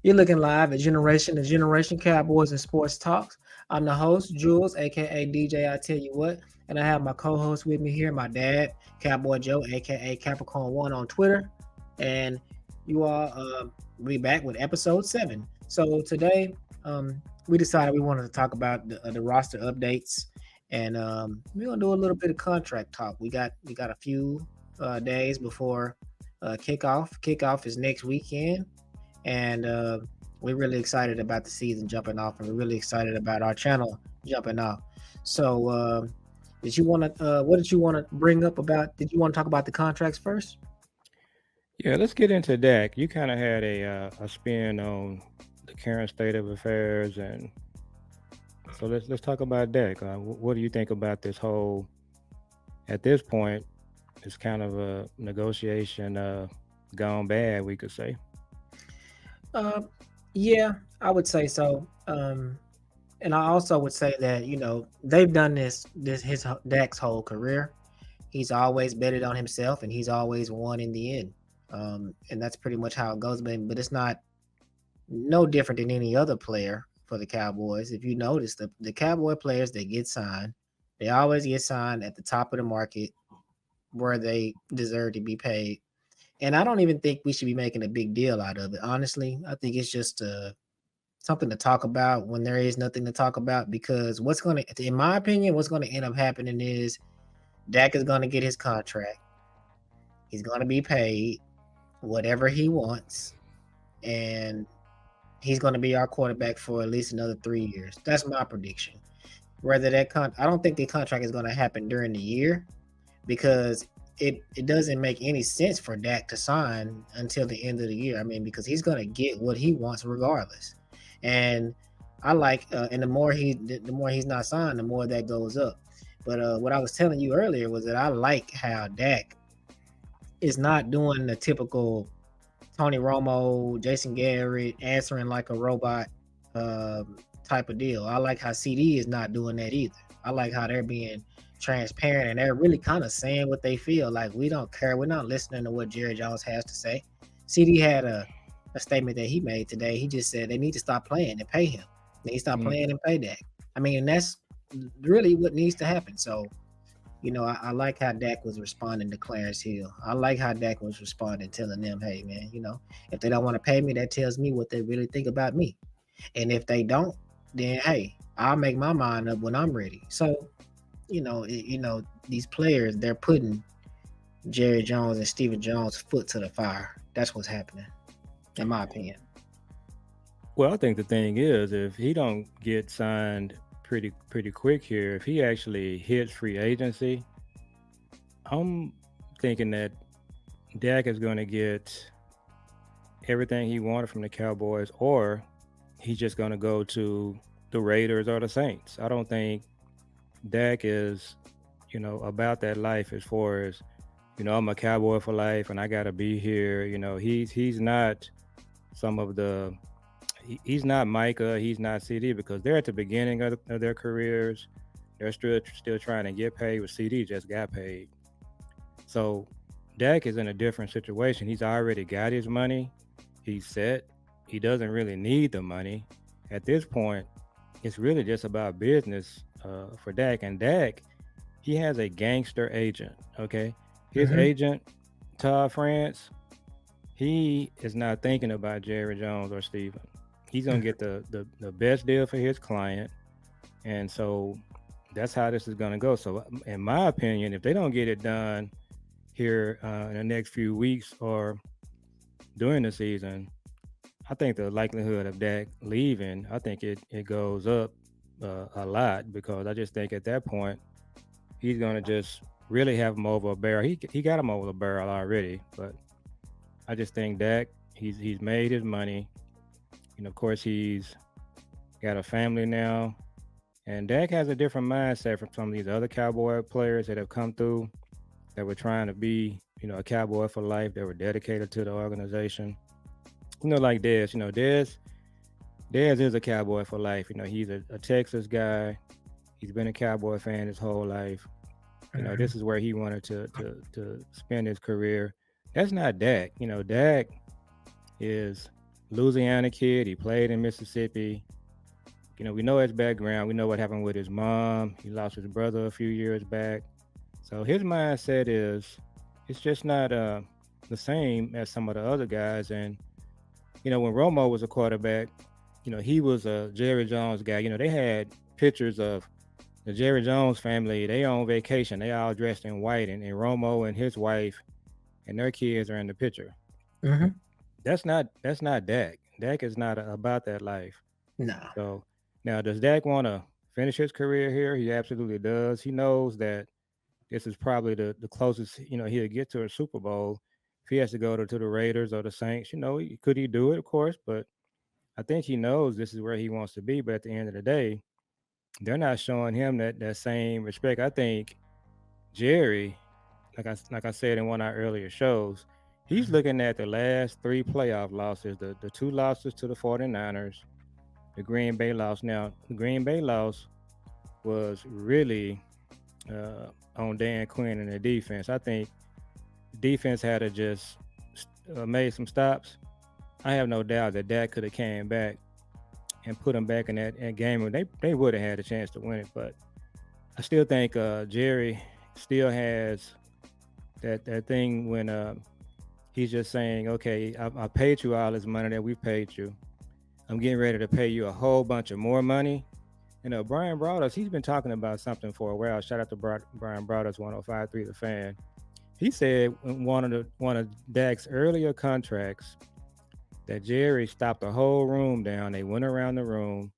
You're looking live at Generation to Generation Cowboys and Sports Talks. I'm the host, Jules, aka DJ. I tell you what, and I have my co-host with me here, my dad, Cowboy Joe, aka Capricorn One on Twitter, and you all we back with episode 7. So today, we decided we wanted to talk about the roster updates, and we're gonna do a little bit of contract talk. We got a few days before kickoff. Kickoff is next weekend, and we're really excited about the season jumping off, and we're really excited about our channel jumping off. So, did you want to? What did you want to bring up about? Did you want to talk about the contracts first? Yeah, let's get into Dak. You kind of had a spin on the current state of affairs, and so let's talk about Dak. What do you think about this whole? At this point, it's kind of a negotiation gone bad, we could say. Uh, yeah, I would say so. And I also would say that they've done this his Dak's whole career. He's always betted on himself, and he's always won in the end. And that's pretty much how it goes. But it's not no different than any other player for the Cowboys. If you notice, the Cowboy players that get signed, they always get signed at the top of the market where they deserve to be paid. And I don't even think we should be making a big deal out of it. Honestly, I think it's just something to talk about when there is nothing to talk about. Because in my opinion, what's going to end up happening is Dak is going to get his contract. He's going to be paid whatever he wants, and he's going to be our quarterback for at least another 3 years. That's my prediction. Whether I don't think the contract is going to happen during the year, because it doesn't make any sense for Dak to sign until the end of the year. I mean, because he's going to get what he wants regardless. And and the more he's not signed, the more that goes up. But what I was telling you earlier was that I like how Dak is not doing the typical Tony Romo, Jason Garrett answering like a robot type of deal. I like how CD is not doing that either. I like how they're being transparent, and they're really kind of saying what they feel. Like, we don't care. We're not listening to what Jerry Jones has to say. CD had a statement that he made today. He just said they need to stop playing and pay him. They need to stop Mm. playing and pay Dak. I mean, and that's really what needs to happen. So, I like how Dak was responding to Clarence Hill. I like how Dak was responding, telling them, hey, man, if they don't want to pay me, that tells me what they really think about me. And if they don't, then hey, I'll make my mind up when I'm ready. So, these players, they're putting Jerry Jones and Stephen Jones' foot to the fire. That's what's happening, in my opinion. Well, I think the thing is, if he don't get signed pretty quick here, if he actually hits free agency, I'm thinking that Dak is going to get everything he wanted from the Cowboys, or he's just going to go to the Raiders or the Saints. I don't think Dak is, about that life as far as, I'm a Cowboy for life and I got to be here. He's not some of the he's not Micah, he's not CD because they're at the beginning of their careers. They're still trying to get paid. With CD just got paid, so Dak is in a different situation. He's already got his money. He's set. He doesn't really need the money at this point. It's really just about business for Dak. And Dak, he has a gangster agent. Okay, his Mm-hmm. agent Todd France, he is not thinking about Jerry Jones or Steven. He's gonna get the best deal for his client, and so that's how this is gonna go. So, in my opinion, if they don't get it done here in the next few weeks or during the season, I think the likelihood of Dak leaving, I think it goes up a lot because I just think at that point he's gonna just really have him over a barrel. He got him over the barrel already, but I just think Dak he's made his money. Of course, he's got a family now, and Dak has a different mindset from some of these other Cowboy players that have come through that were trying to be, a Cowboy for life. They were dedicated to the organization. Like Dez. Dez is a Cowboy for life. He's a Texas guy. He's been a Cowboy fan his whole life. This is where he wanted to spend his career. That's not Dak. Dak is Louisiana kid. He played in Mississippi. We know his background. We know what happened with his mom. He lost his brother a few years back. So his mindset is it's just not the same as some of the other guys. And when Romo was a quarterback, he was a Jerry Jones guy. They had pictures of the Jerry Jones family. They on vacation. They all dressed in white, and Romo and his wife and their kids are in the picture. Mm-hmm. That's not Dak. Dak is not about that life. Nah. So now, does Dak want to finish his career here? He absolutely does. He knows that this is probably the closest he'll get to a Super Bowl. If he has to go to the Raiders or the Saints, could he do it? Of course, but I think he knows this is where he wants to be. But at the end of the day, they're not showing him that same respect. I think Jerry, like I said in one of our earlier shows, he's Mhm. looking at the last three playoff losses, the two losses to the 49ers, the Green Bay loss. Now, the Green Bay loss was really on Dan Quinn and the defense. I think defense had to just made some stops. I have no doubt that Dak could have came back and put them back in that game, and they would have had a chance to win it. But I still think Jerry still has that thing when he's just saying, "Okay, I paid you all this money that we paid you. I'm getting ready to pay you a whole bunch of more money." Brian Broaddus, he's been talking about something for a while. Shout out to Brian Broaddus, 105.3 The Fan. He said in one of Dak's earlier contracts that Jerry stopped the whole room down. They went around the room,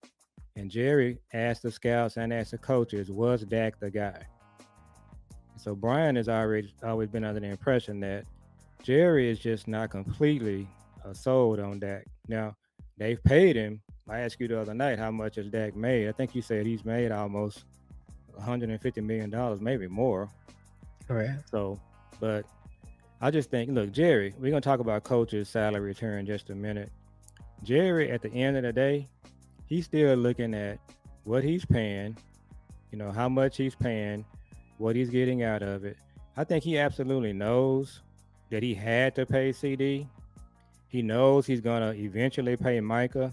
and Jerry asked the scouts and asked the coaches, "Was Dak the guy?" So Brian has always been under the impression that Jerry is just not completely sold on Dak. Now they've paid him. I asked you the other night how much has Dak made. I think you said he's made almost $150 million, maybe more. Correct. So, but I just think, look, Jerry, we're gonna talk about coach's salary return in just a minute. Jerry, at the end of the day, he's still looking at what he's paying, how much he's paying, what he's getting out of it. I think he absolutely knows that he had to pay CD. He knows he's gonna eventually pay Micah,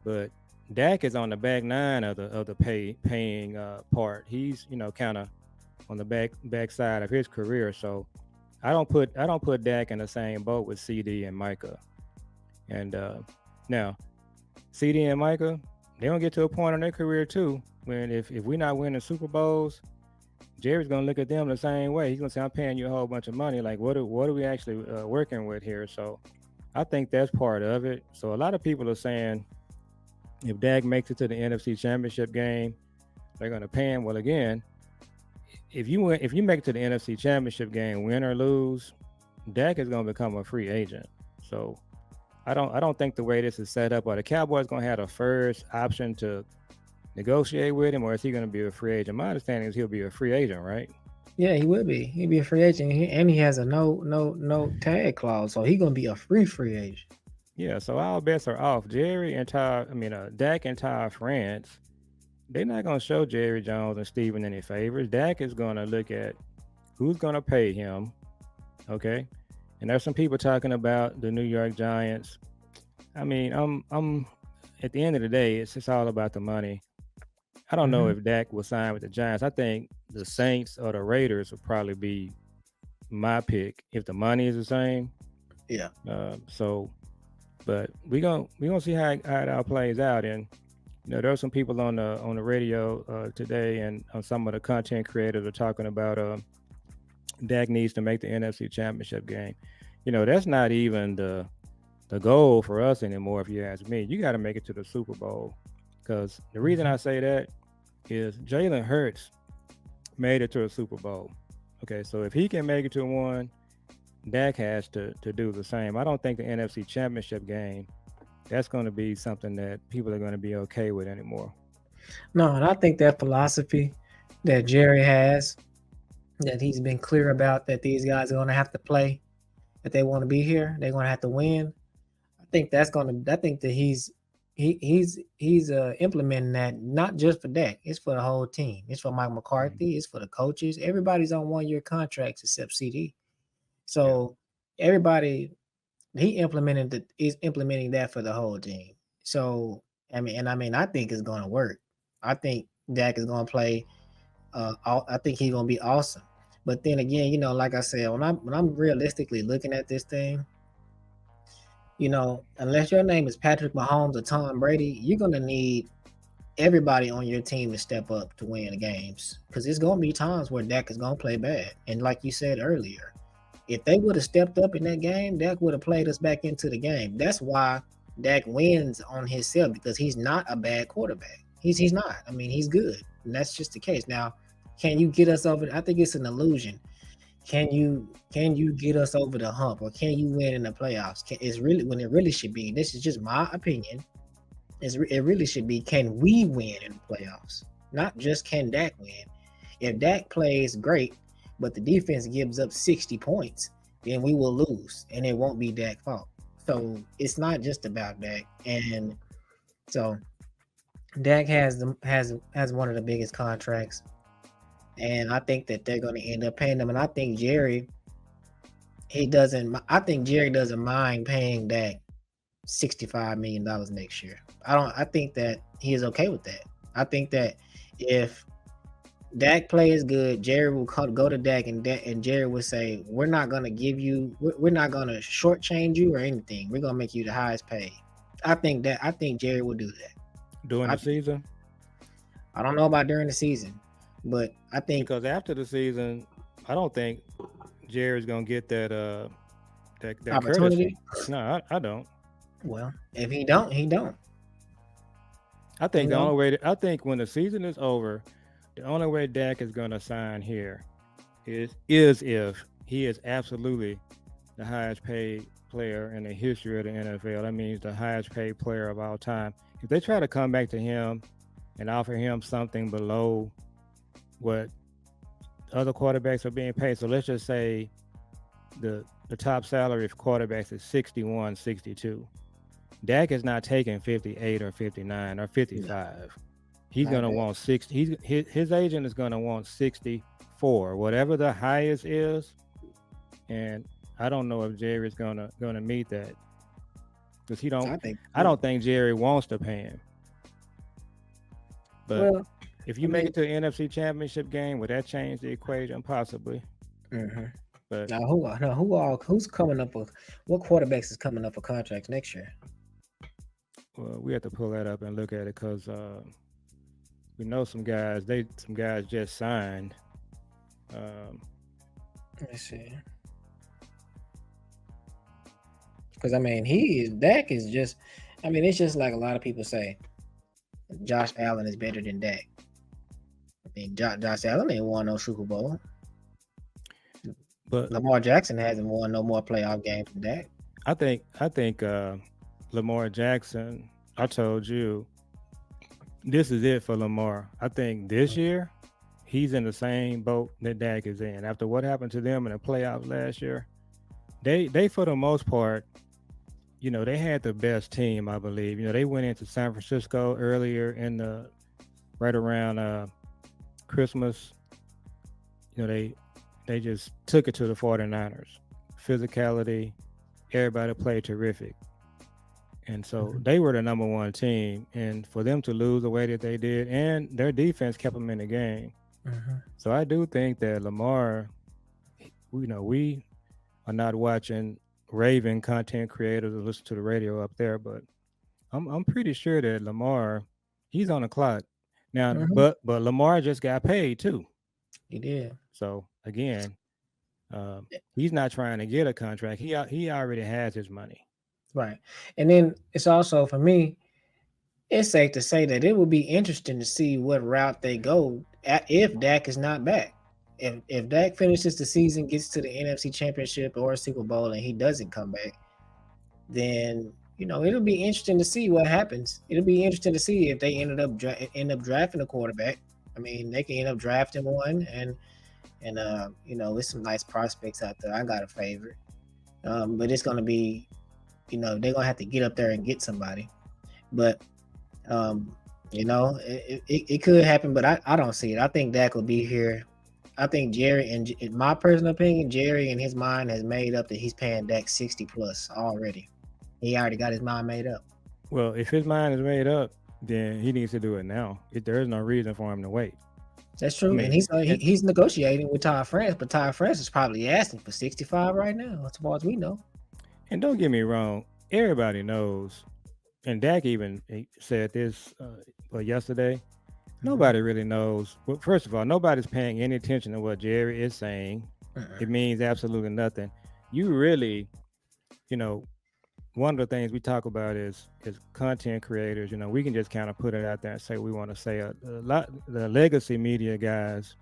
but Dak is on the back nine of the paying part. He's kind of on the back side of his career. So I don't put Dak in the same boat with CD and Micah. And now CD and Micah, they don't get to a point in their career too when if we're not winning Super Bowls, Jerry's gonna look at them the same way. He's gonna say, "I'm paying you a whole bunch of money. Like, what are we actually working with here?" So I think that's part of it. So a lot of people are saying if Dak makes it to the NFC Championship game, they're gonna pay him. Well, again, if you make it to the NFC Championship game, win or lose, Dak is gonna become a free agent. So I don't think the way this is set up, or the Cowboys gonna have the first option to negotiate with him, or is he gonna be a free agent? My understanding is he'll be a free agent, right? Yeah, he would be. He'd be a free agent, and he has a no tag clause, so he gonna be a free agent. Yeah, so all bets are off. Dak and Ty France, they're not gonna show Jerry Jones and Steven any favors. Dak is gonna look at who's gonna pay him, okay? And there's some people talking about the New York Giants. I mean, I'm at the end of the day, it's just all about the money. I don't know Hmm. if Dak will sign with the Giants. I think the Saints or the Raiders will probably be my pick if the money is the same. Yeah. So, but we gonna see how it all plays out. And there are some people on the radio today, and some of the content creators are talking about Dak needs to make the NFC Championship game. That's not even the goal for us anymore. If you ask me, you got to make it to the Super Bowl. Because the reason Hmm. I say that is Jalen Hurts made it to a Super Bowl. Okay, so if he can make it to one, Dak has to do the same. I don't think the NFC Championship game that's going to be something that people are going to be okay with anymore. No, and I think that philosophy that Jerry has, that he's been clear about, that these guys are gonna have to play, that they want to be here, they're gonna have to win. I think that's gonna. I think that he's implementing that not just for Dak. It's for the whole team. It's for Mike Mhm. McCarthy. It's for the coaches. Everybody's on 1 year contracts except CD. Yeah. So everybody. is implementing that for the whole team. So I think it's gonna work. I think Dak is gonna play. I think he's gonna be awesome. But then again, like I said, when I'm realistically looking at this thing, unless your name is Patrick Mahomes or Tom Brady, you're gonna need everybody on your team to step up to win the games. Because it's gonna be times where Dak is gonna play bad. And like you said earlier, if they would have stepped up in that game, Dak would have played us back into the game. That's why Dak wins on himself, because he's not a bad quarterback. He's not. I mean, he's good, and that's just the case. Now, can you get us over? I think it's an illusion. Can you get us over the hump, or can you win in the playoffs? It's really when it really should be. This is just my opinion. It really should be, can we win in the playoffs? Not just can Dak win. If Dak plays great, but the defense gives up 60 points, then we will lose, and it won't be Dak's fault. So it's not just about Dak, and so Dak has one of the biggest contracts, and I think that they're going to end up paying them. And I think Jerry, he doesn't. I think Jerry doesn't mind paying Dak $65 million next year. I think that he is okay with that. I think that if Dak plays good, Jerry will go to Dak, and Jerry will say, "We're not gonna give you. We're not gonna shortchange you or anything. We're gonna make you the highest paid." I think Jerry will do that. during I the season. I don't know about during the season, but I think Because after the season, I don't think Jerry's gonna get that courtesy. opportunity. No, I don't. Well, if he don't, he don't. I You think the know, only way I think when the season is over, the only way Dak is gonna sign here is if he is absolutely the highest paid player in the history of the NFL. That means the highest paid player of all time. If they try to come back to him and offer him something below what other quarterbacks are being paid, so let's just say the top salary for quarterbacks is 61, 62. Dak is not taking 58 or 59 or no, 55. He's not gonna that. want 60. His agent is gonna want 64, whatever the highest is. And I don't know if Jerry's gonna meet that because he don't. I think I don't think Jerry wants to pay him. But well, if I you make mean, it to the NFC Championship game, would that change the equation? Possibly. hmm But who's coming up with what quarterbacks is coming up for contracts next year? we have to pull that up and look at it because we know some guys. Some guys just signed. Um, Let's see. Because I mean, Dak is just. I mean, it's just like a lot of people say. Josh Allen is better than Dak. I mean, Josh Allen ain't won no Super Bowl. but Lamar Jackson hasn't won no more playoff games than Dak. I think Lamar Jackson. I told you this is it for Lamar. I think this year he's in the same boat that Dak is in. After what happened to them in the playoffs last year, they for the most part, they had the best team. I believe. They went into San Francisco earlier in the right around Christmas. They just took it to the 49ers. Physicality, everybody played terrific. And so Mhm. they were the number one team. And for them to lose the way that they did, and their defense kept them in the game. Mhm. So I do think that Lamar, we are not watching raving content creators or listen to the radio up there, but I'm pretty sure that Lamar, he's on the clock. Now, Mhm. but Lamar just got paid too. He did. So again, he's not trying to get a contract. He already has his money. Right. And then it's also for me, it's safe to say that it will be interesting to see what route they go if Dak is not back. If Dak finishes the season, gets to the NFC Championship or Super Bowl, and he doesn't come back, then it'll be interesting to see what happens. It'll be interesting to see if they end up drafting a quarterback. I mean, they can end up drafting one, and with some nice prospects out there. I got a favorite, but it's gonna be, they're gonna have to get up there and get somebody. But it could happen, but I don't see it. I think Dak will be here. I think Jerry, and in my personal opinion, Jerry in his mind has made up that he's paying Dak 60 plus already. He already got his mind made up. Well, if his mind is made up, then he needs to do it now. There is no reason for him to wait. That's I true, and mean, and he's negotiating with Todd France, but Todd France is probably asking for 65 right now, as far as we know. and don't get me wrong, everybody knows, and Dak even said this yesterday. Mm-hmm. Nobody really knows. Well, first of all, nobody's paying any attention to what Jerry is saying. It means absolutely nothing. You really, you know, one of the things we talk about is content creators. We can just kind of put it out there and say we want to say a lot. The legacy media guys,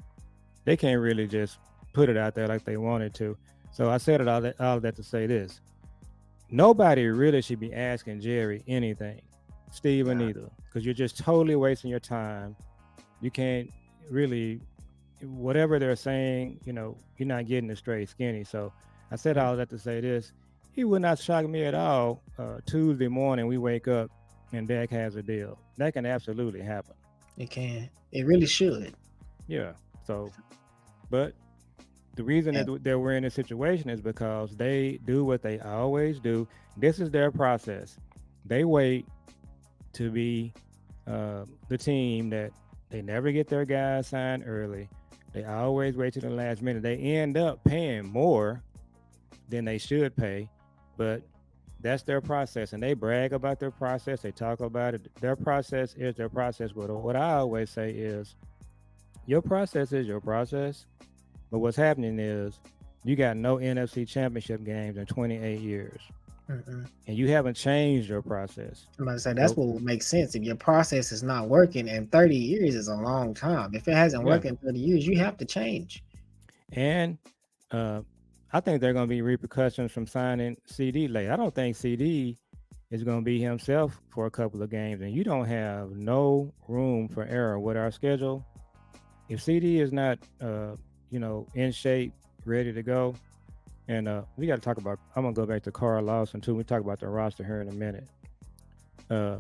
they can't really just put it out there like they wanted to. So I said all of that to say this: nobody really should be asking Jerry anything, Steven Nah, either, because you're just totally wasting your time. You can't really, whatever they're saying, you're not getting it straight skinny. So I said all that to say this: he would not shock me at all. Tuesday morning we wake up and Dak has a deal. That can absolutely happen. it can. It really should. Yeah. So, but the reason Yeah. that we're in this situation is because they do what they always do. This is their process. They wait to be the team that they never get their guys signed early. They always wait to the last minute. They end up paying more than they should pay, but that's their process, and they brag about their process. They talk about it. Their process is their process. But what I always say is, your process is your process. But what's happening is you got no NFC championship games in 28 years, Mm-mm. and you haven't changed your process. I'm about to say that's Nope. what would make sense if your process is not working, and 30 years is a long time. If it hasn't Yeah. worked in 30 years, you have to change. And uh, I think there are going to be repercussions from signing CD late. I don't think CD is going to be himself for a couple of games, and you don't have no room for error with our schedule. If CD is not, in shape, ready to go, and we got to talk about. I'm gonna go back to Carl Lawson too. We talk about the roster here in a minute. Uh,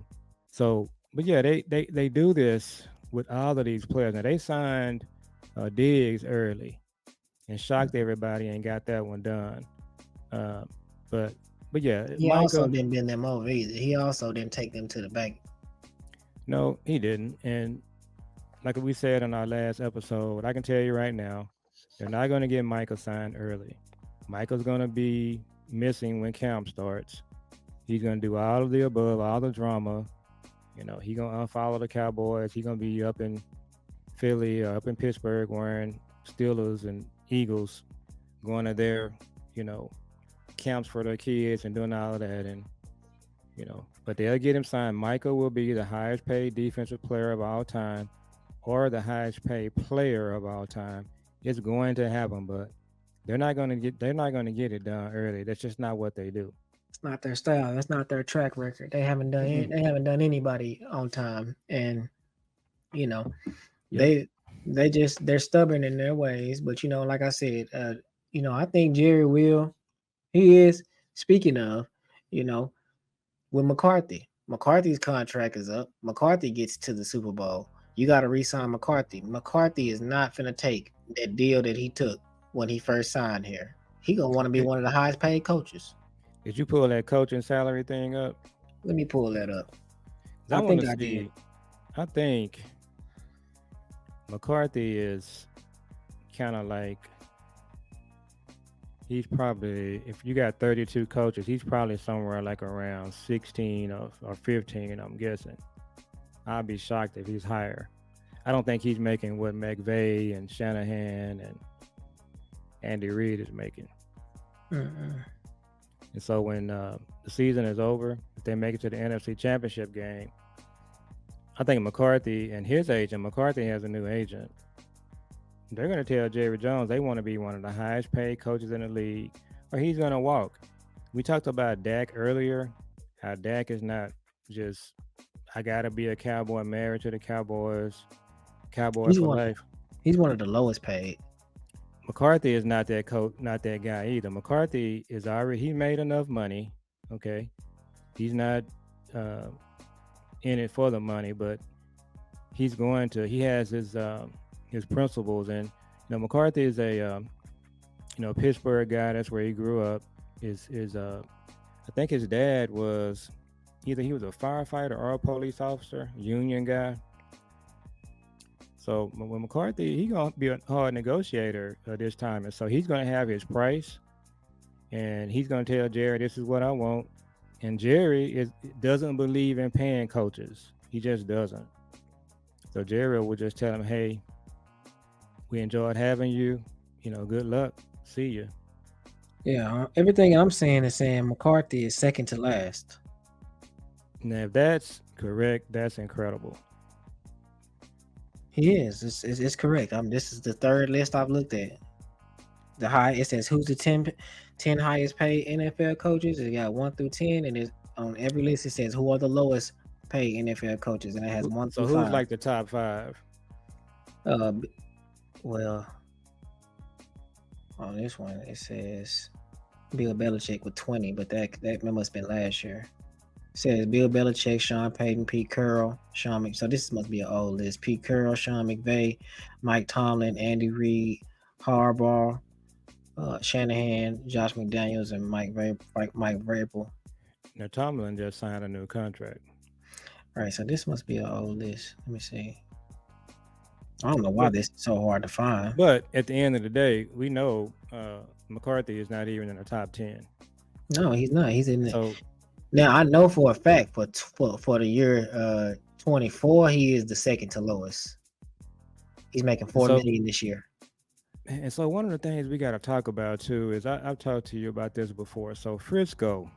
but yeah, they do this with all of these players. Now they signed Diggs early and shocked everybody and got that one done. Uh, but but yeah, He also Micah, didn't bend them over either. He also didn't take them to the bank. no, he didn't. And like we said in our last episode, I can tell you right now, they're not going to get Micah signed early. Micah's going to be missing when camp starts. He's going to do all of the above, all the drama. He's going to unfollow the Cowboys. He's going to be up in Philly, up in Pittsburgh, wearing Steelers and Eagles, going to their, you know, camps for their kids and doing all of that. And, but they'll get him signed. Michael will be the highest paid defensive player of all time or the highest paid player of all time. It's going to happen, but they're not going to get it done early. That's just not what they do. It's not their style. That's not their track record. Mm-mm. They haven't done anybody on time, and you know Yep. they they're stubborn in their ways. But like I said, I think Jerry will. He is. Speaking of, you know, with McCarthy. McCarthy's contract is up. McCarthy gets to the Super Bowl. You got to re-sign McCarthy. McCarthy is not finna take that deal that he took when he first signed here. He gonna want to be Did, one of the highest paid coaches. did you pull that coaching salary thing up? Let me pull that up. 'Cause I I want think to I did. see. I think McCarthy is kind of like he's probably, if you got 32 coaches, he's probably somewhere like around 16 or 15. I'm guessing. I'd be shocked if he's higher. I don't think he's making what McVay and Shanahan and Andy Reid is making. Mm-mm. And so when the season is over, if they make it to the NFC Championship game, I think McCarthy and his agent, McCarthy has a new agent. They're going to tell Jerry Jones they want to be one of the highest paid coaches in the league, or he's going to walk. We talked about Dak earlier, how Dak is not just, I got to be a Cowboy, married to the Cowboys, Cowboy He's for one. life. He's one of the lowest paid. McCarthy is not that coach, not that guy either. McCarthy is already, he made enough money. Okay. He's not uh, in it for the money, but he has his principles, and Now McCarthy is a Pittsburgh guy. That's where he grew up. Is I think his dad was either he was a firefighter or a police officer, union guy. So when McCarthy, he gonna be a hard negotiator this time, and so he's gonna have his price, and he's gonna tell Jerry, "This is what I want." And Jerry doesn't believe in paying coaches. He just doesn't. So Jerry will just tell him, "Hey, we enjoyed having you. Good luck. See you." Yeah, everything I'm saying is saying McCarthy is second to last. Now, if that's correct, that's incredible. He is. It's correct. This is the third list I've looked at. It says who's the 10 highest paid NFL coaches. It got 1 through 10, and it's on every list it says who are the lowest paid NFL coaches, and it has 1 So through who's 5. like the top 5? Well, on this one it says Bill Belichick with 20, but that must have been last year. It says Bill Belichick, Sean Payton, Pete Carroll, so this must be an old list. Pete Carroll, Sean McVay, Mike Tomlin, Andy Reid, Harbaugh, Shanahan, Josh McDaniels, and Mike Vrabel. Now Tomlin just signed a new contract. All right, so this must be an old list. Let me see. I don't know why this is so hard to find. But at the end of the day, we know McCarthy is not even in the top 10. No, he's not. He's in there. So now I know for a fact for the year 24, he is the second to lowest. He's making $4 million this year. And so one of the things we got to talk about too is I've talked to you about this before. So Frisco,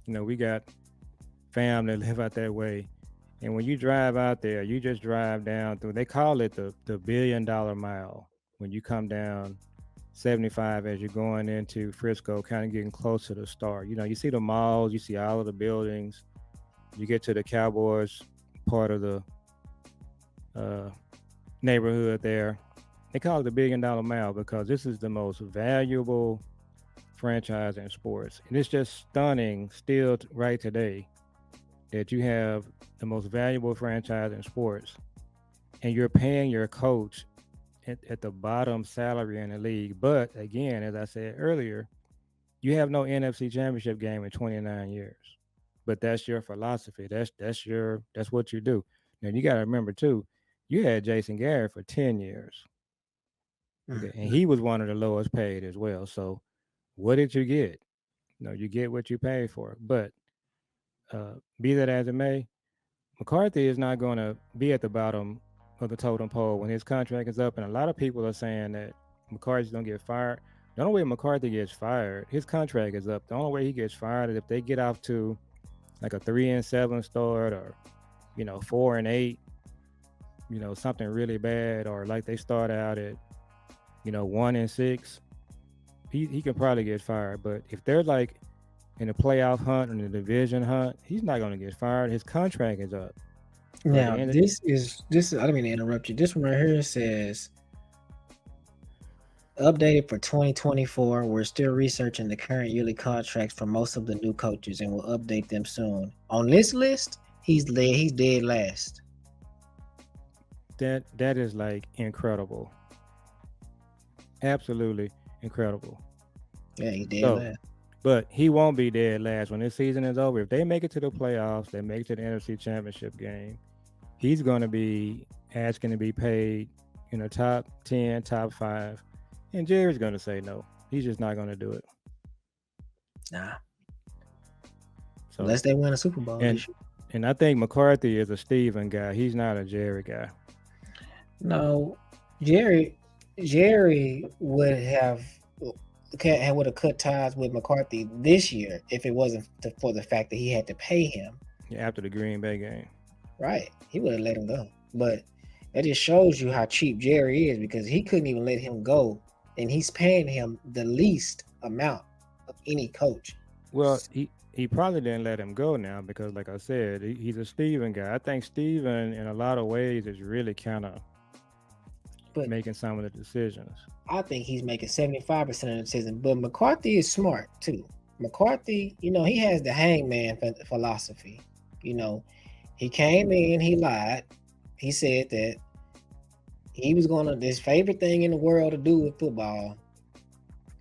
we got family live out that way. And when you drive out there, you just drive down through, they call it the $1 billion mile. When you come down 75 as you're going into Frisco, kind of getting close to the start. You see the malls, you see all of the buildings. You get to the Cowboys part of the neighborhood there. They call it the $1 billion mile because this is the most valuable franchise in sports. And it's just stunning still right today that you have the most valuable franchise in sports and you're paying your coach at the bottom salary in the league. But again, as I said earlier, you have no NFC championship game in 29 years. But that's your philosophy. That's what you do. Now you got to remember too, you had Jason Garrett for 10 years. Okay. And he was one of the lowest paid as well. So what did you get? You get what you paid for. But be that as it may, McCarthy is not going to be at the bottom of the totem pole when his contract is up. And a lot of people are saying that McCarthy's going to get fired. The only way McCarthy gets fired, his contract is up. The only way he gets fired is if they get off to like a 3-7 start or, 4-8, something really bad, or like they start out at 1-6, he could probably get fired. But if they're like in the playoff hunt and the division hunt, he's not going to get fired. His contract is up. Now this is I don't mean to interrupt you. This one right here says updated for 2024. We're still researching the current yearly contracts for most of the new coaches and will update them soon. On this list, he's dead last. That is like incredible. Absolutely incredible. Yeah, he's dead last. But he won't be dead last when this season is over. If they make it to the playoffs, they make it to the NFC Championship game, he's going to be asking to be paid in the top 10, top 5. And Jerry's going to say no. He's just not going to do it. Nah. So, unless they win a Super Bowl. And I think McCarthy is a Steven guy. He's not a Jerry guy. No. Jerry would have cut ties with McCarthy this year if it wasn't for the fact that he had to pay him. Yeah, after the Green Bay game. Right. He would have let him go. But that just shows you how cheap Jerry is, because he couldn't even let him go, and he's paying him the least amount of any coach. Well, he probably didn't let him go now because, like I said, he's a Steven guy. I think Steven, in a lot of ways, is really kind of making some of the decisions. I think he's making 75% of the decisions, but McCarthy is smart too. McCarthy, he has the hangman philosophy. He came in, he lied. He said that He was gonna his favorite thing in the world to do with football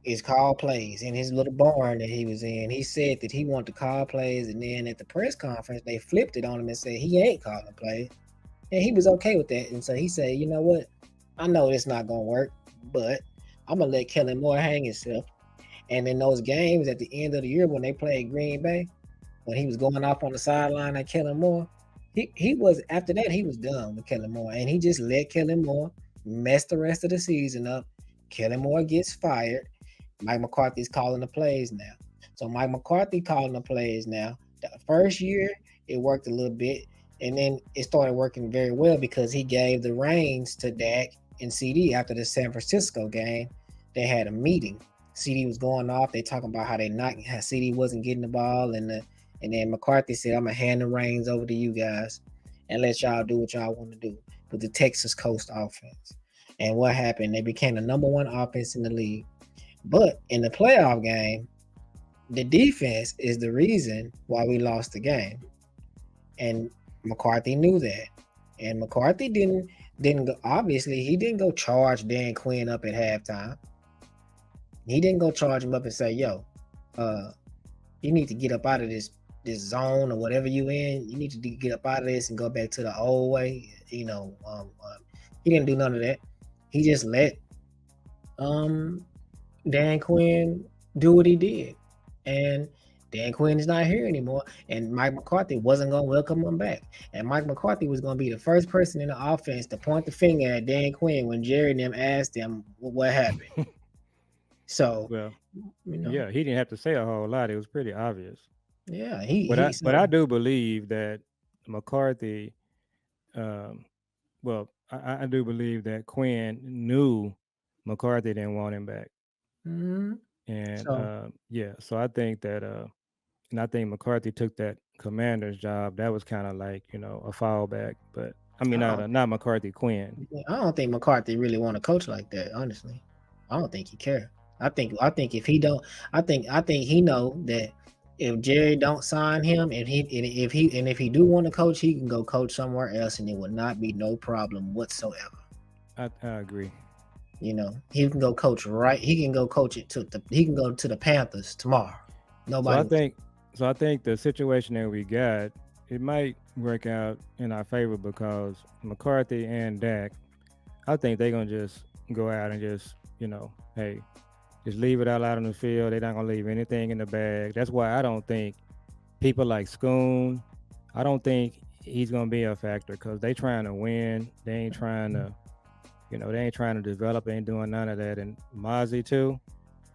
is call plays in his little barn that he was in. He said that he wanted to call plays, and then at the press conference, they flipped it on him and said he ain't calling plays. And he was okay with that. And so he said, you know what? I know it's not gonna work, but I'm gonna let Kellen Moore hang himself. And in those games at the end of the year when they played Green Bay, when he was going off on the sideline at Kellen Moore, he was after that he was done with Kellen Moore, and he just let Kellen Moore mess the rest of the season up. Kellen Moore gets fired. Mike McCarthy's calling the plays now. So Mike McCarthy calling the plays now. The first year it worked a little bit, and then it started working very well because he gave the reins to Dak and CD after the San Francisco game. They had a meeting. CD was going off. They talking about how they not how CD wasn't getting the ball, and then McCarthy said, "I'm gonna hand the reins over to you guys and let y'all do what y'all want to do with the Texas Coast offense." And what happened? They became the number one offense in the league. But in the playoff game, the defense is the reason why we lost the game. And McCarthy knew that. And McCarthy didn't go, obviously he didn't go charge Dan Quinn up at halftime. He didn't go charge him up and say, "Yo, uh, you need to get up out of this zone or whatever you in. You need to get up out of this and go back to the old way." He didn't do none of that. He just let um Dan Quinn do what he did. And Dan Quinn is not here anymore. And Mike McCarthy wasn't going to welcome him back. And Mike McCarthy was going to be the first person in the offense to point the finger at Dan Quinn when Jerry and them asked him what happened. So, Well, you know, yeah, he didn't have to say a whole lot. It was pretty obvious. yeah, But I do believe that McCarthy, um, well, I do believe that Quinn knew McCarthy didn't want him back, mhm. and So yeah, so I think that, and I think McCarthy took that commander's job. That was kind of like a fallback, but I mean I don't not McCarthy, Quinn. I don't think McCarthy really want to coach like that, honestly. I don't think he care. I think if he don't I think he know that if Jerry don't sign him, if he do want to coach, he can go coach somewhere else and it would not be no problem whatsoever. I agree. He can go coach right. He can go coach it to he can go to the Panthers tomorrow. So Nobody I would. think so I think the situation that we got, it might work out in our favor because McCarthy and Dak, I think they're gonna just go out and just, hey, just leave it all out on the field. They're not gonna leave anything in the bag. That's why I don't think people like Schoon, I don't think he's gonna be a factor because they trying to win. They ain't trying to, they ain't trying to develop. Ain't doing none of that. And Mozzie too,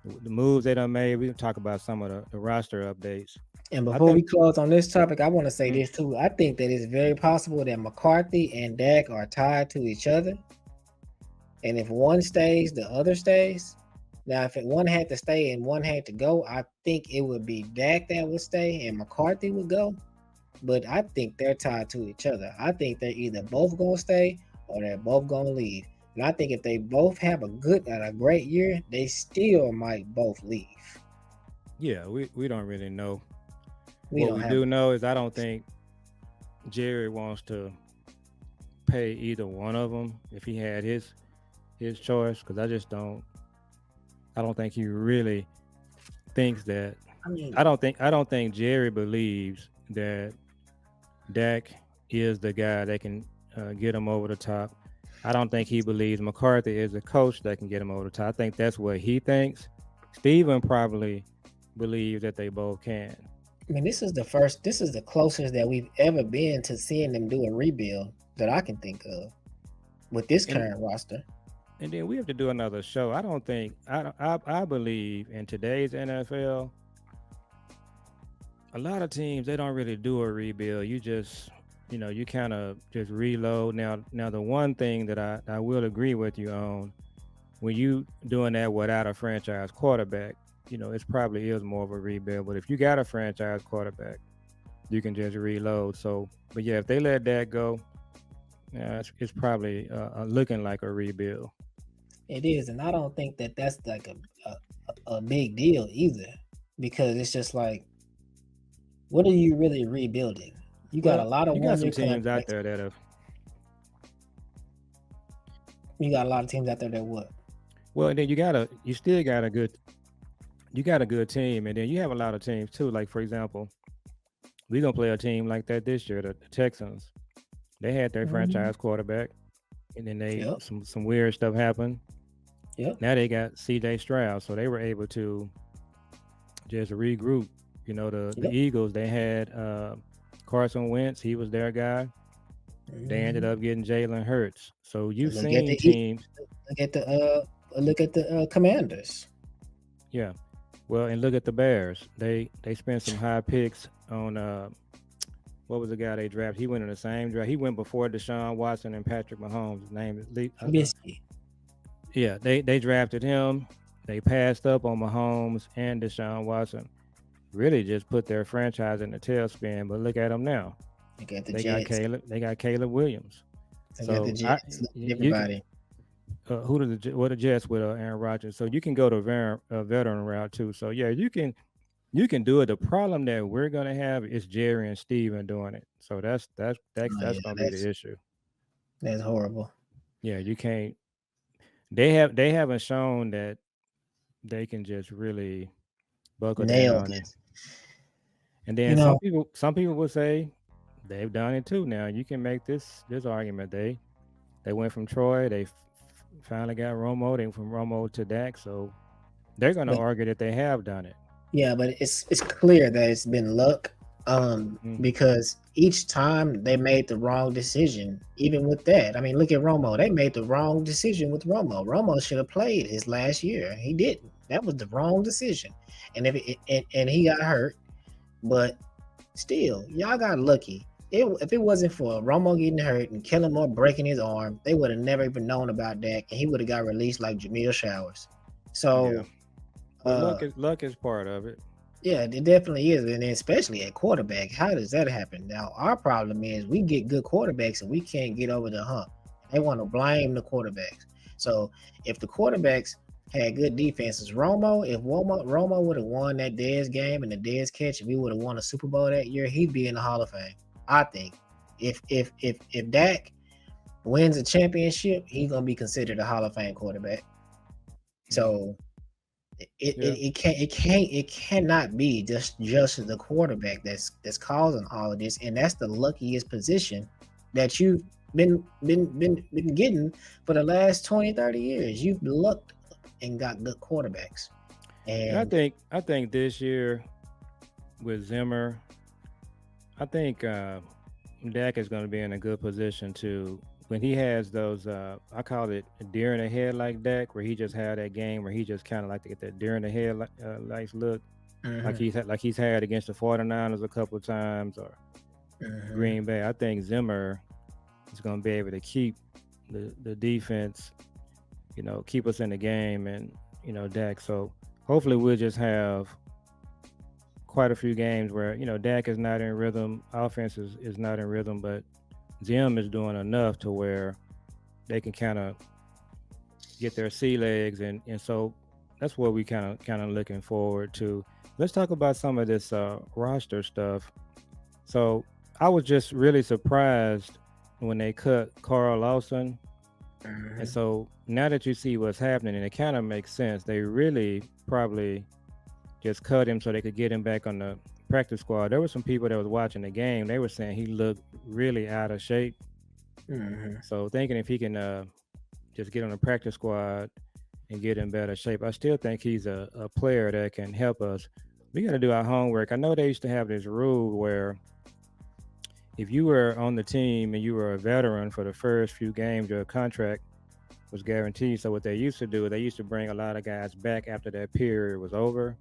the moves they done made. We can talk about some of the roster updates. And I before we think. close on this topic, I want to say Mm, this too. I think that it's very possible that McCarthy and Dak are tied to each other. And if one stays, the other stays. Now, if one had to stay and one had to go, I think it would be Dak that would stay and McCarthy would go. But I think they're tied to each other. I think they're either both gonna stay or they're both gonna leave. And I think if they both have a great year, they still might both leave. yeah, we don't really know. We What don't we have do know is I don't think Jerry wants to pay either one of them if he had his choice because I don't think he really thinks that. I mean, I don't think Jerry believes that Dak is the guy that can get him over the top. I don't think he believes McCarthy is the coach that can get him over the top. I think that's what he thinks. Steven probably believes that they both can. this is the closest that we've ever been to seeing them do a rebuild that I can think of with this And current roster. and then we have to do another show. I don't think I believe in today's NFL, a lot of teams they don't really do a rebuild. You just you kind of just reload. Now the one thing that I will agree with you on, when you doing that without a franchise quarterback, it's probably is more of a rebuild. But if you got a franchise quarterback, you can just reload. So, but yeah, if they let that go, yeah, it's probably looking like a rebuild. It is, and I don't think that that's like a big deal either, because it's just like, what are you really rebuilding? You got a Well, lot of you got 1 year some teams out contracts. there that have You got a lot of teams out there that would. Well, and then you still got a good team, and then you have a lot of teams too. Like for example, we gonna play a team like that this year, the Texans. They had their Mhm. franchise quarterback, and then they Yep. some weird stuff happened. Yep. Now they got C.J. Stroud, so they were able to just regroup. The Yep. Eagles, they had Carson Wentz, he was their guy. They ended Mhm. up getting Jalen Hurts. So you've Look at seen the teams, look at the Commanders. yeah. Well, and look at the Bears. They spent some high picks on what was the guy they drafted? He went in the same draft. He went before Deshaun Watson and Patrick Mahomes. His name is Lee. Trubisky. Yeah, they drafted him. They passed up on Mahomes and Deshaun Watson. Really just put their franchise in the tailspin. But look at them now. Look at the They got Jets. Caleb. They got Caleb Williams. Look at the So Jets. Look at you can everybody. who did the Jets with Aaron Rodgers. So you can go the veteran route too. So yeah, you can do it. The problem that we're gonna have is Jerry and Steven doing it. So Oh that's yeah, gonna be the issue. that's horrible. Yeah, you can't. They haven't shown that they can just really buckle Nailed down it. and You then know, some people will say they've done it too. Now you can make this argument. They went from Troy. They finally got Romo. They went from Romo to Dak. So they're gonna but argue that they have done it. yeah, but it's clear that it's been luck. Mm-hmm. Because each time they made the wrong decision. Even with that, I mean, look at Romo. They made the wrong decision with Romo. Romo should have played his last year. He didn't. That was the wrong decision. And and he got hurt, but still, y'all got lucky. If it wasn't for Romo getting hurt and Kellen Moore breaking his arm, they would have never even known about Dak, and he would have got released like Jamil Showers. Yeah, So, but uh, luck is part of it. yeah, it definitely is, and especially at quarterback. How does that happen? Now, our problem is we get good quarterbacks and we can't get over the hump. They want to blame the quarterbacks. So, if the quarterbacks had good defenses, Romo would have won that Dez game and the Dez catch, if we would have won a Super Bowl that year, he'd be in the Hall of Fame. I think if Dak wins a championship, he's gonna be considered a Hall of Fame quarterback. Mm, So yeah, it cannot be just the quarterback that's causing all of this, and that's the luckiest position that you've been getting for the last 20-30 years. You've looked and got good quarterbacks. and And I think this year with Zimmer, I think Dak is going to be in a good position to when he has those. I call it deer in the head like Dak, where he just had that game where he just kind of like to get that deer in the head like look mhm, like he's had against the 49ers a couple of times or mhm. Green Bay. I think Zimmer is going to be able to keep the defense, keep us in the game, and Dak. So hopefully we'll just have quite a few games where Dak is not in rhythm, offense is not in rhythm, but Zim is doing enough to where they can kind of get their sea legs, and so that's what we kind of looking forward to. Let's talk about some of this roster stuff. So I was just really surprised when they cut Carl Lawson, and Mhm. so now that you see what's happening, and it kind of makes sense, they really probably just cut him so they could get him back on the practice squad. There were some people that was watching the game. They were saying he looked really out of shape. Mhm. So thinking if he can just get on the practice squad and get in better shape, I still think he's a player that can help us. We got to do our homework. I know they used to have this rule where if you were on the team and you were a veteran for the first few games, your contract was guaranteed. So what they used to do, they used to bring a lot of guys back after that period was over.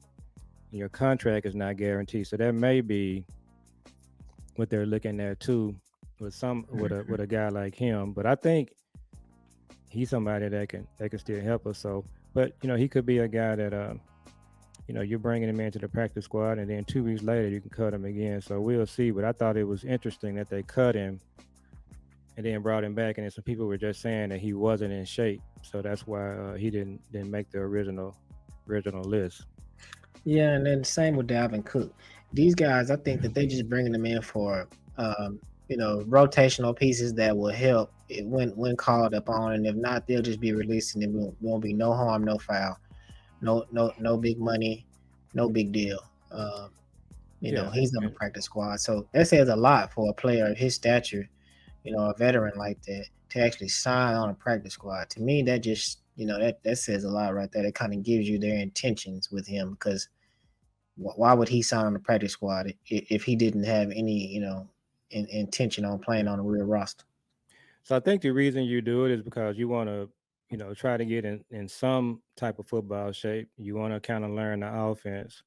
And your contract is not guaranteed. So that may be what they're looking at too with a guy like him. But I think he's somebody that can still help us. So, but he could be a guy that you're bringing him into the practice squad, and then 2 weeks later you can cut him again. So we'll see. But I thought it was interesting that they cut him and then brought him back, and then some people were just saying that he wasn't in shape. So that's why he didn't make the original list. Yeah, and then same with Dalvin Cook. These guys, I think that they just bringing them in for rotational pieces that will help when called upon, and if not, they'll just be releasing. It won't be no harm, no foul, no big money, no big deal. Um, Yeah, he's on the and practice squad, so that says a lot for a player of his stature, a veteran like that, to actually sign on a practice squad. To me, that just that says a lot right there. It kind of gives you their intentions with him, because why would he sign on the practice squad if he didn't have any intention on playing on a real roster? so I think the reason you do it is because you want to, try to get in some type of football shape. You want to kind of learn the offense.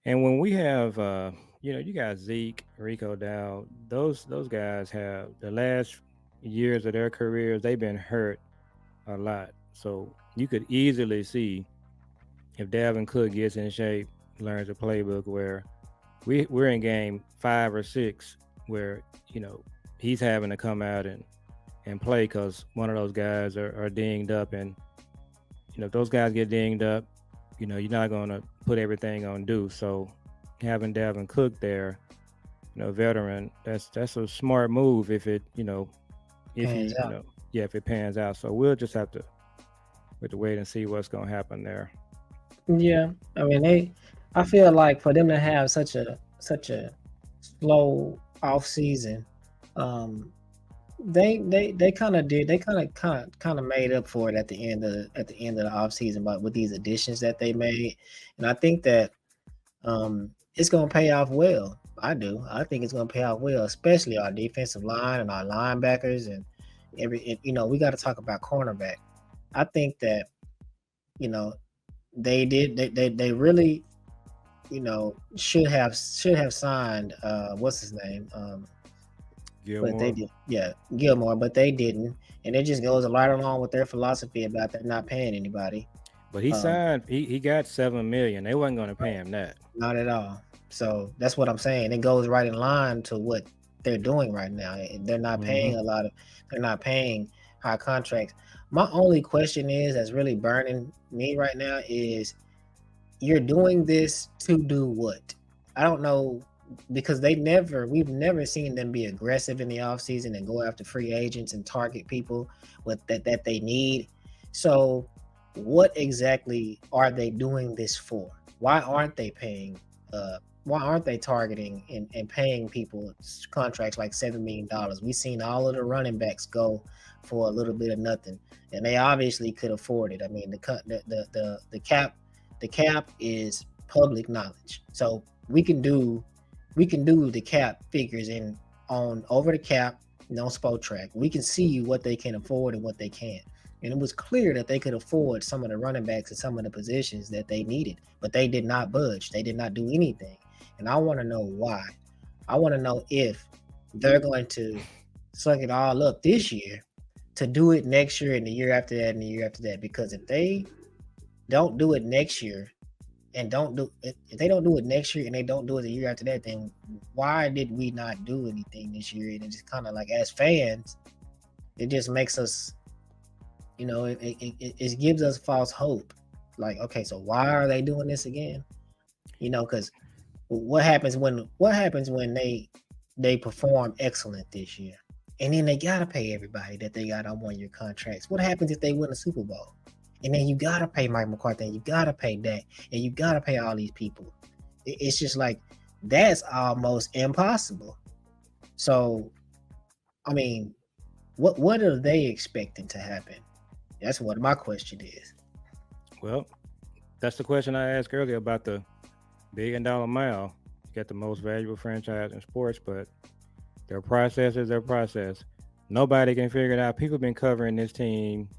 And when we have, you got Zeke, Rico Dow, those guys have the last years of their careers, they've been hurt a lot. So you could easily see if Dalvin Cook gets in shape, learns a playbook where we're in game 5 or 6, where he's having to come out and play because one of those guys are dinged up, and if those guys get dinged up, you're not going to put everything on Deuce. So having Dalvin Cook there, veteran, that's a smart move if it, if Pans he, out. yeah, if it pans out. So we'll just have to wait and see what's going to happen there. Yeah, I mean I feel like for them to have such a slow off season, um, they kind of made up for it at the end of the off season, but with these additions that they made, and I think that it's gonna pay off well. I do. I think it's gonna pay off well, especially our defensive line and our linebackers we got to talk about cornerback. I think that you know they really should have signed what's his name, but they Gilmore, did, yeah, Gilmore, but they didn't, and it just goes right along with their philosophy about they're not paying anybody. but he um signed. He got 7 million. They wasn't going to pay him that. Not at all. So that's what I'm saying. It goes right in line to what they're doing right now. They're not Hmm. paying they're not paying high contracts. My only question is, that's really burning me right now, is you're doing this to do what? I don't know, because we've never seen them be aggressive in the offseason and go after free agents and target people with that they need. So what exactly are they doing this for? Why aren't they paying why aren't they targeting and paying people contracts like $7 million? We've seen all of the running backs go for a little bit of nothing, and they obviously could afford it. I mean, the cap is public knowledge, so we can do the cap figures in on over the cap, no spot track. We can see what they can afford and what they can't. And it was clear that they could afford some of the running backs and some of the positions that they needed, but they did not budge. They did not do anything. And I want to know why. I want to know if they're going to suck it all up this year to do it next year and the year after that and the year after that. Because if they don't do it next year, and don't do if they don't do it next year and they don't do it the year after that, then why did we not do anything this year? And it just kind of like, as fans, it just makes us, it gives us false hope. Like, okay, so why are they doing this again? Because what happens when they perform excellent this year, and then they gotta pay everybody that they got on 1 year contracts? What happens if they win a Super Bowl, and then you gotta pay Mike McCarthy, and you gotta pay Dak, and you gotta pay all these people? It's just like, that's almost impossible. So, I mean, what are they expecting to happen? That's what my question is. Well, that's the question I asked earlier about the $1 billion mile. You got the most valuable franchise in sports, but their process is their process. Nobody can figure it out. People have been covering this team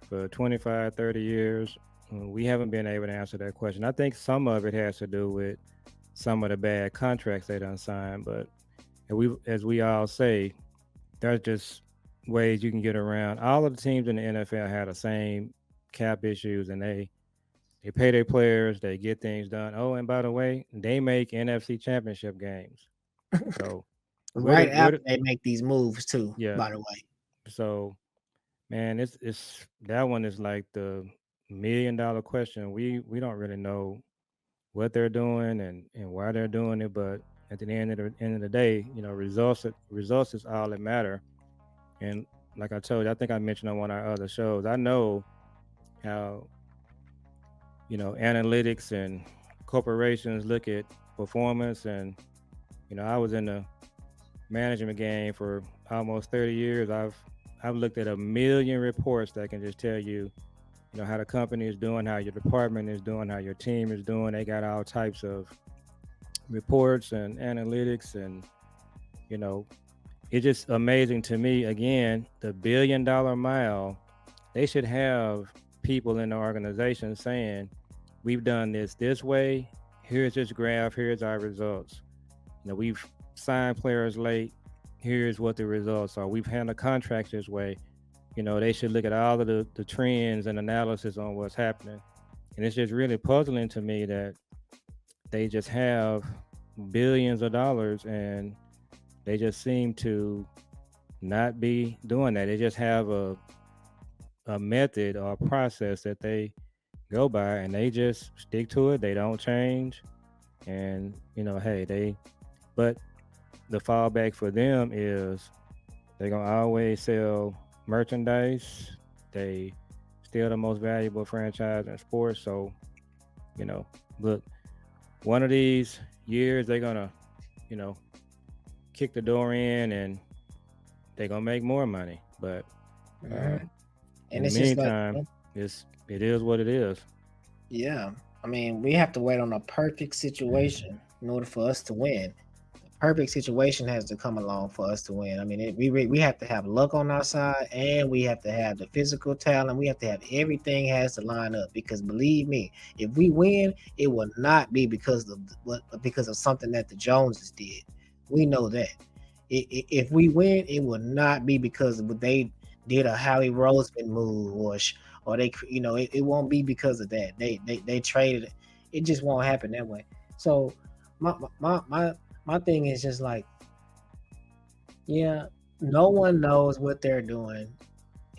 for 25, 30 years. We haven't been able to answer that question. I think some of it has to do with some of the bad contracts they done signed, but as we all say, there's just ways you can get around. All of the teams in the NFL had the same cap issues, and they pay their players, they get things done. Oh, and by the way, they make NFC championship games. So where Right did where after did they make these moves too, yeah. by the way. So man, it's that one is like the $1 million question. We don't really know what they're doing and why they're doing it, but at the end of the day, results is all that matter. And like I told you, I think I mentioned on one of our other shows, I know how analytics and corporations look at performance. And I was in the management game for almost 30 years. I've looked at a million reports that can just tell you, how the company is doing, how your department is doing, how your team is doing. They got all types of reports and analytics, and you know, it's just amazing to me. Again, the billion-dollar mile, they should have people in the organization saying, "We've done this way. Here's this graph. Here's our results. We've signed players late. Here's what the results are. We've handled contracts this way." They should look at all of the trends and analysis on what's happening. And it's just really puzzling to me that they just have billions of dollars and they just seem to not be doing that. They just have a method or a process that they go by and they just stick to it. They don't change. And, but the fallback for them is they're going to always sell merchandise. They still the most valuable franchise in sports. So, look, one of these years they're going to, you know, kick the door in and they're going to make more money. But Mhm. in And the it's just like, meantime, it is what it is. yeah, I mean, we have to wait on a perfect situation in order for us to win. Perfect situation has to come along for us to win. I mean, we have to have luck on our side, and we have to have the physical talent. We have to have everything has to line up. Because believe me, if we win, it will not be because of something that the Joneses did. We know that. If we win, it will not be because of what they did a Howie Roseman move or they it won't be because of that. They traded it. It just won't happen that way. So my thing is just like, yeah, no one knows what they're doing.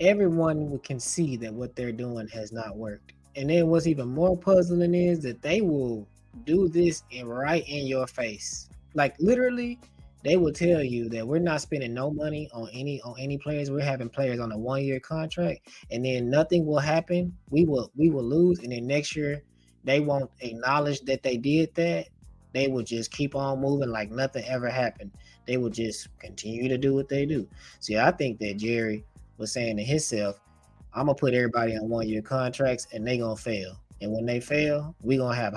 Everyone can see that what they're doing has not worked. And then what's even more puzzling is that they will do this right in your face. Like literally, they will tell you that we're not spending no money on any players. We're having players on a 1 year contract, and then nothing will happen. We will lose, and then next year they won't acknowledge that they did that. They will just keep on moving like nothing ever happened. They will just continue to do what they do. See, I think that Jerry was saying to himself, I'm gonna put everybody on 1 year contracts and they gonna fail. And when they fail, we gonna have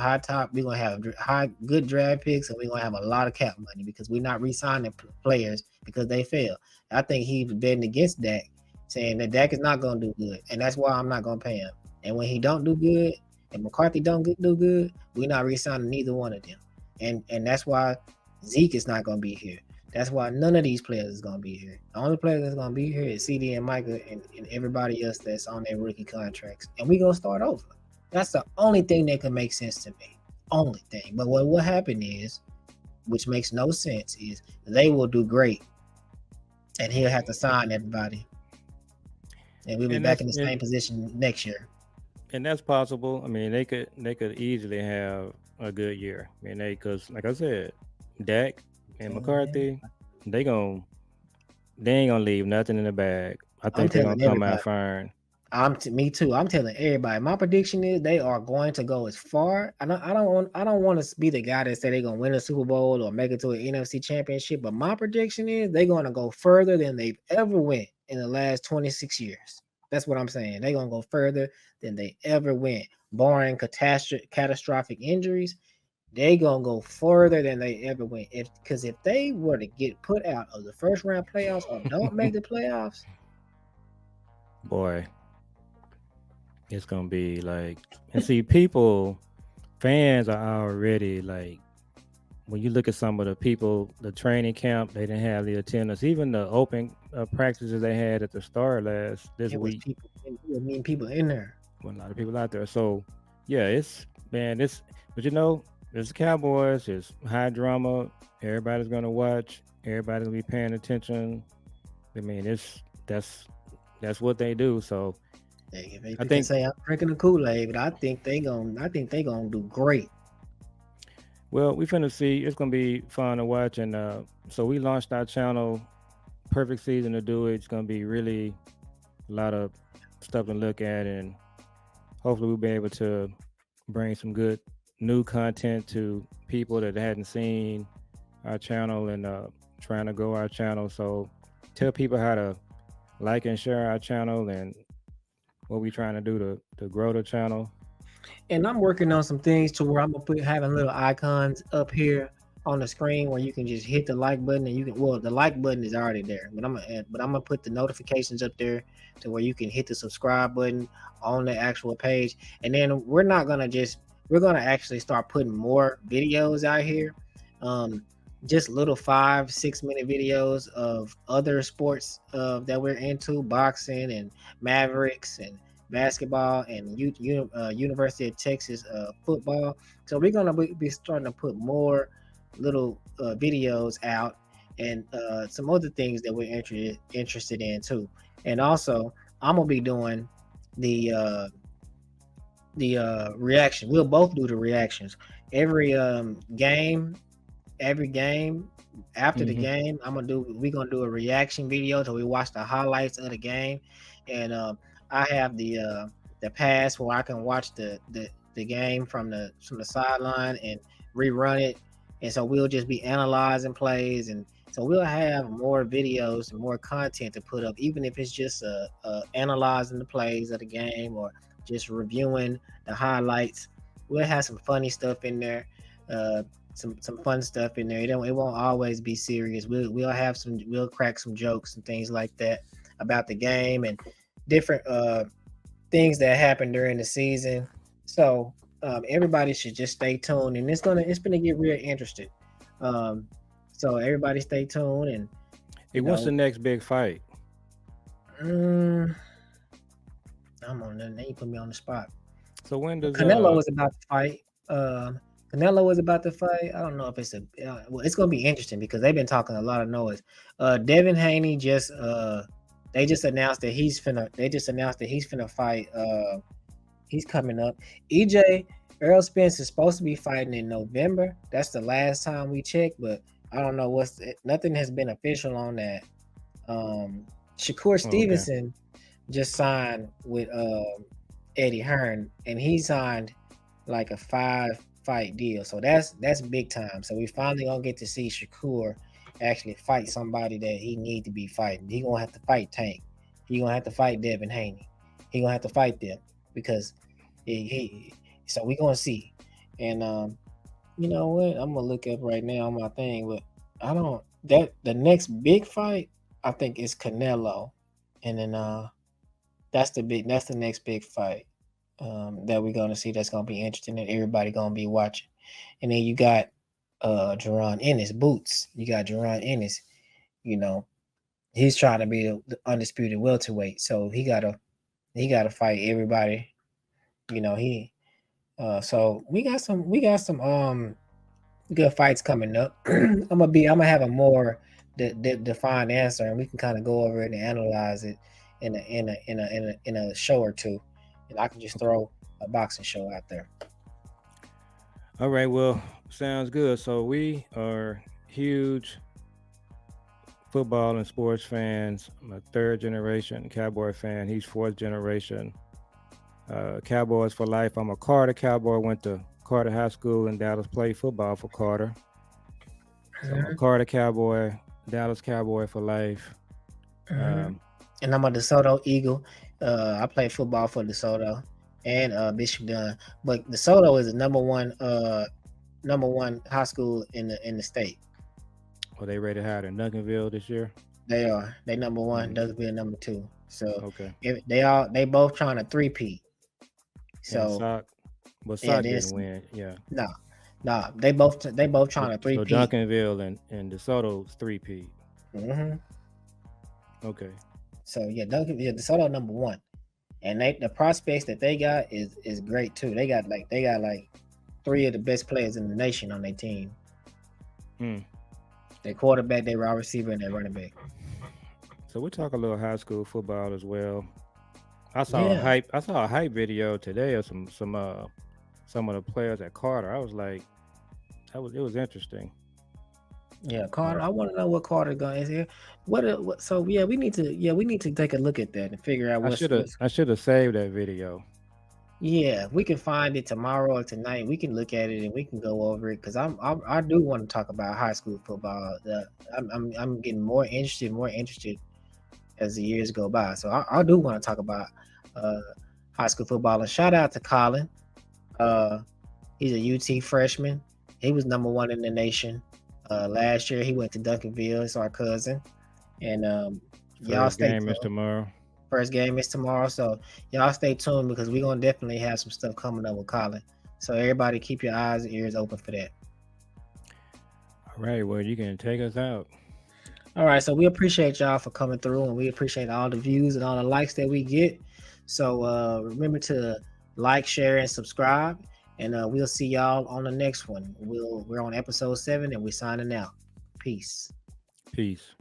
we gonna have high good draft picks, and we gonna have a lot of cap money because we're not re-signing players because they fail. I think he was betting against Dak, saying that Dak is not gonna do good, and that's why I'm not gonna pay him. And when he don't do good, and McCarthy don't do good, we're not re-signing neither one of them. And that's why Zeke is not gonna be here. That's why none of these players is gonna be here. The only player that's gonna be here is CD and Micah and everybody else that's on their rookie contracts. And we gonna start over. That's the only thing that can make sense to me. Only thing. But what happened is, which makes no sense, is they will do great, and he'll have to sign everybody, and we'll be And back that's in the and, same position next year. and that's possible. I mean, they could easily have a good year. I mean, because like I said, Dak and McCarthy, they gon' they ain't gonna leave nothing in the bag. I I'm think they're gonna telling come out everybody. firing. Me too. I'm telling everybody. My prediction is they are going to go as far. I don't want to be the guy that say they're gonna win a Super Bowl or make it to an NFC Championship. But my prediction is they're gonna go further than they've ever went in the last 26 years. That's what I'm saying. They're gonna go further than they ever went, barring catastrophic injuries. They gonna go further than they ever went. If they were to get put out of the first round playoffs or don't make the playoffs, Boy, it's gonna be like, and see, fans are already like, when you look at some of the people, the training camp, they didn't have the attendance. Even the open practices they had at the start this it was week, people. It was mean people in there. when a lot of people out there. So yeah, it's man, but it's the Cowboys, it's high drama. Everybody's gonna watch. Everybody's gonna be paying attention. I mean, that's what they do. So I They can think, say I'm drinking the Kool-Aid, but I think they gonna do great. Well, we finna see. It's gonna be fun to watch, and so we launched our channel. Perfect season to do it. It's gonna be really a lot of stuff to look at, and hopefully we'll be able to bring some good new content to people that hadn't seen our channel and trying to grow our channel. So tell people how to like and share our channel and what we trying to do to grow the channel. And I'm working on some things to where I'm gonna put having little icons up here on the screen where you can just hit the like button and you can. Well, the like button is already there, but I'm gonna put the notifications up there to where you can hit the subscribe button on the actual page. And then we're gonna actually start putting more videos out here. Um, just little 5-6 minute videos of other sports that we're into, boxing and Mavericks and basketball and University of Texas football. So we're gonna be starting to put more little videos out and some other things that we're interested in too. And also, I'm gonna be doing the uh, the reaction. We'll both do the reactions every game. After the Mm-hmm. game, we're gonna do a reaction video so we watch the highlights of the game. And I have the pass where I can watch the game from the sideline and rerun it. And so we'll just be analyzing plays, and so we'll have more videos and more content to put up, even if it's just analyzing the plays of the game or just reviewing the highlights. We'll have some funny stuff in there. Uh, some fun stuff in there. It won't always be serious. We'll crack some jokes and things like that about the game and different things that happen during the season. So everybody should just stay tuned, and it's gonna get real interesting. Um, so everybody stay tuned, and Hey, you what's the know, next big fight? mm, I'm on there. Now you put me on the spot. So when does Canelo is about to fight. Canelo is about to fight. I don't know if well, it's gonna be interesting because they've been talking a lot of noise. Devin Haney they just announced that he's finna fight. He's coming up. EJ Earl Spence is supposed to be fighting in November. That's the last time we checked, but I don't know nothing has been official on that. Shakur oh, okay. Stevenson just signed with Eddie Hearn, and he signed like a 5 fight deal. So that's big time. So we finally gonna get to see Shakur actually fight somebody that he need to be fighting. He gonna have to fight Tank. He gonna have to fight Devin Haney. He gonna have to fight them because he so we gonna see. And you know what? I'm gonna look up right now on my thing, but I don't that the next big fight I think is Canelo, and then that's the next big fight that we're gonna see. That's gonna be interesting, and everybody gonna be watching. And then you got Jerron Ennis, Boots. You got Jerron Ennis. You know, he's trying to be the undisputed welterweight, so he gotta fight everybody. You know, so we got some good fights coming up. I'm gonna have a more defined answer, and we can kind of go over it and analyze it in a show or two, and I can just Okay. throw a boxing show out there. All right. Well, sounds good. So we are huge football and sports fans. I'm a third generation Cowboy fan. He's fourth generation. Cowboys for life. I'm a Carter Cowboy. Went to Carter High School in Dallas. Played football for Carter. So I'm a Hmm. Carter Cowboy, Dallas Cowboy for life. Hmm. Um, And I'm a DeSoto Eagle. I play football for DeSoto and Bishop Dunn, but DeSoto is the number one high school in the state. are they rated higher than Duncanville this year? They number one, Mm, Douglasville number two. So okay. if they both trying to three-peat. And So Sock, but yeah, Sock didn't win. Yeah. no, no, they both So, trying to so three-peat. Duncanville and DeSoto's 3P. Hmm. Okay. So yeah, DeSoto number one, and the prospects that they got is great too. They got like three of the best players in the nation on their team. Hmm. Their quarterback, their wide receiver, and their running back. So we talk a little high school football as well. I saw a Yeah. hype. I saw a hype video today of some of the players at Carter. I was like, It was interesting. Yeah, Carter. I want to know what Carter gun is here. What? So yeah, we need to take a look at that and figure out what's. I should have saved that video. Yeah, we can find it tomorrow or tonight. We can look at it and we can go over it because I do want to talk about high school football. I'm getting more interested as the years go by. So I do want to talk about uh, high school football. And shout out to Colin. Uh, he's a UT freshman. He was #1 in the nation. Last year he went to Duncanville. It's our cousin, and y'all First stay game is tuned. tomorrow. First game is tomorrow, so y'all stay tuned because we're gonna definitely have some stuff coming up with Colin. So everybody, keep your eyes and ears open for that. All right, well, you can take us out. All right, so we appreciate y'all for coming through, and we appreciate all the views and all the likes that we get. So remember to like, share, and subscribe, and we'll see y'all on the next one. We're on episode 7, and we're signing out. Peace. Peace.